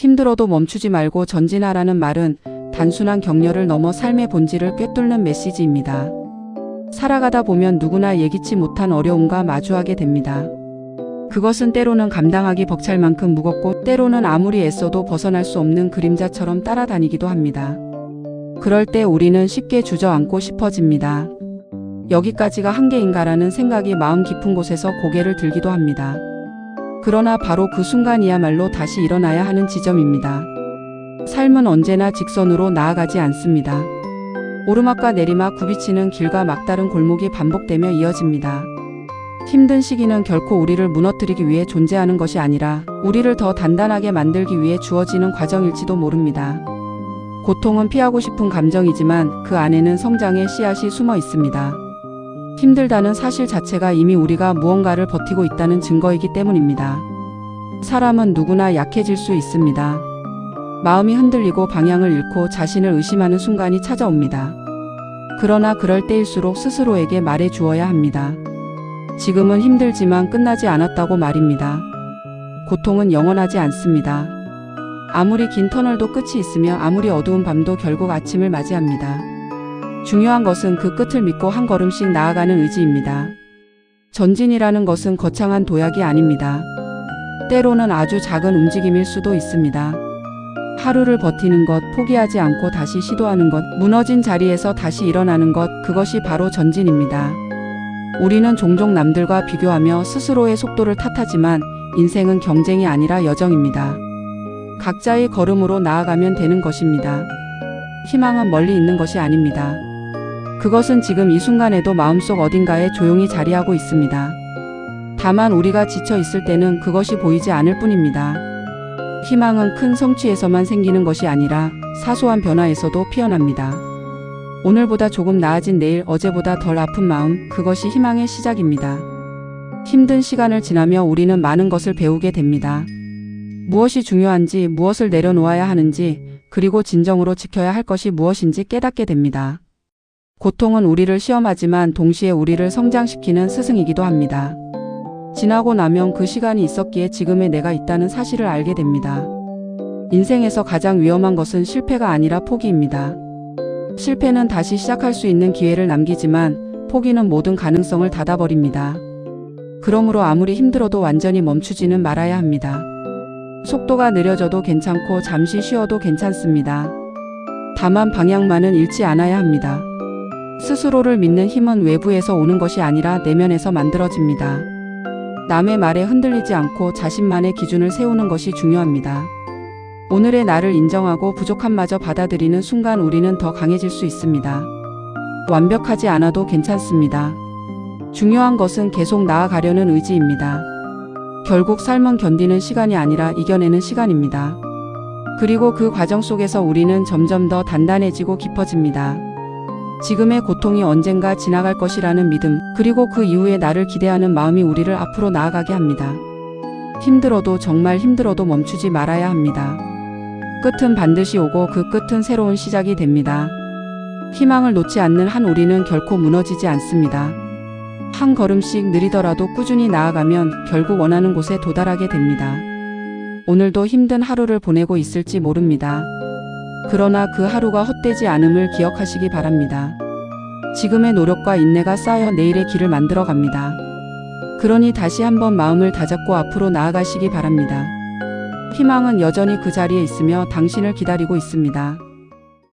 힘들어도 멈추지 말고 전진하라는 말은 단순한 격려를 넘어 삶의 본질을 꿰뚫는 메시지입니다. 살아가다 보면 누구나 예기치 못한 어려움과 마주하게 됩니다. 그것은 때로는 감당하기 벅찰 만큼 무겁고 때로는 아무리 애써도 벗어날 수 없는 그림자처럼 따라다니기도 합니다. 그럴 때 우리는 쉽게 주저앉고 싶어집니다. 여기까지가 한계인가라는 생각이 마음 깊은 곳에서 고개를 들기도 합니다. 그러나 바로 그 순간이야말로 다시 일어나야 하는 지점입니다. 삶은 언제나 직선으로 나아가지 않습니다. 오르막과 내리막, 굽이치는 길과 막다른 골목이 반복되며 이어집니다. 힘든 시기는 결코 우리를 무너뜨리기 위해 존재하는 것이 아니라 우리를 더 단단하게 만들기 위해 주어지는 과정일지도 모릅니다. 고통은 피하고 싶은 감정이지만 그 안에는 성장의 씨앗이 숨어 있습니다. 힘들다는 사실 자체가 이미 우리가 무언가를 버티고 있다는 증거이기 때문입니다. 사람은 누구나 약해질 수 있습니다. 마음이 흔들리고 방향을 잃고 자신을 의심하는 순간이 찾아옵니다. 그러나 그럴 때일수록 스스로에게 말해 주어야 합니다. 지금은 힘들지만 끝나지 않았다고 말입니다. 고통은 영원하지 않습니다. 아무리 긴 터널도 끝이 있으며 아무리 어두운 밤도 결국 아침을 맞이합니다. 중요한 것은 그 끝을 믿고 한 걸음씩 나아가는 의지입니다. 전진이라는 것은 거창한 도약이 아닙니다. 때로는 아주 작은 움직임일 수도 있습니다. 하루를 버티는 것, 포기하지 않고 다시 시도하는 것, 무너진 자리에서 다시 일어나는 것, 그것이 바로 전진입니다. 우리는 종종 남들과 비교하며 스스로의 속도를 탓하지만 인생은 경쟁이 아니라 여정입니다. 각자의 걸음으로 나아가면 되는 것입니다. 희망은 멀리 있는 것이 아닙니다. 그것은 지금 이 순간에도 마음속 어딘가에 조용히 자리하고 있습니다. 다만 우리가 지쳐 있을 때는 그것이 보이지 않을 뿐입니다. 희망은 큰 성취에서만 생기는 것이 아니라 사소한 변화에서도 피어납니다. 오늘보다 조금 나아진 내일, 어제보다 덜 아픈 마음, 그것이 희망의 시작입니다. 힘든 시간을 지나며 우리는 많은 것을 배우게 됩니다. 무엇이 중요한지, 무엇을 내려놓아야 하는지, 그리고 진정으로 지켜야 할 것이 무엇인지 깨닫게 됩니다. 고통은 우리를 시험하지만 동시에 우리를 성장시키는 스승이기도 합니다. 지나고 나면 그 시간이 있었기에 지금의 내가 있다는 사실을 알게 됩니다. 인생에서 가장 위험한 것은 실패가 아니라 포기입니다. 실패는 다시 시작할 수 있는 기회를 남기지만 포기는 모든 가능성을 닫아버립니다. 그러므로 아무리 힘들어도 완전히 멈추지는 말아야 합니다. 속도가 느려져도 괜찮고 잠시 쉬어도 괜찮습니다. 다만 방향만은 잃지 않아야 합니다. 스스로를 믿는 힘은 외부에서 오는 것이 아니라 내면에서 만들어집니다. 남의 말에 흔들리지 않고 자신만의 기준을 세우는 것이 중요합니다. 오늘의 나를 인정하고 부족함마저 받아들이는 순간 우리는 더 강해질 수 있습니다. 완벽하지 않아도 괜찮습니다. 중요한 것은 계속 나아가려는 의지입니다. 결국 삶은 견디는 시간이 아니라 이겨내는 시간입니다. 그리고 그 과정 속에서 우리는 점점 더 단단해지고 깊어집니다. 지금의 고통이 언젠가 지나갈 것이라는 믿음, 그리고 그 이후에 나를 기대하는 마음이 우리를 앞으로 나아가게 합니다. 힘들어도, 정말 힘들어도 멈추지 말아야 합니다. 끝은 반드시 오고 그 끝은 새로운 시작이 됩니다. 희망을 놓지 않는 한 우리는 결코 무너지지 않습니다. 한 걸음씩 느리더라도 꾸준히 나아가면 결국 원하는 곳에 도달하게 됩니다. 오늘도 힘든 하루를 보내고 있을지 모릅니다. 그러나 그 하루가 헛되지 않음을 기억하시기 바랍니다. 지금의 노력과 인내가 쌓여 내일의 길을 만들어 갑니다. 그러니 다시 한번 마음을 다잡고 앞으로 나아가시기 바랍니다. 희망은 여전히 그 자리에 있으며 당신을 기다리고 있습니다.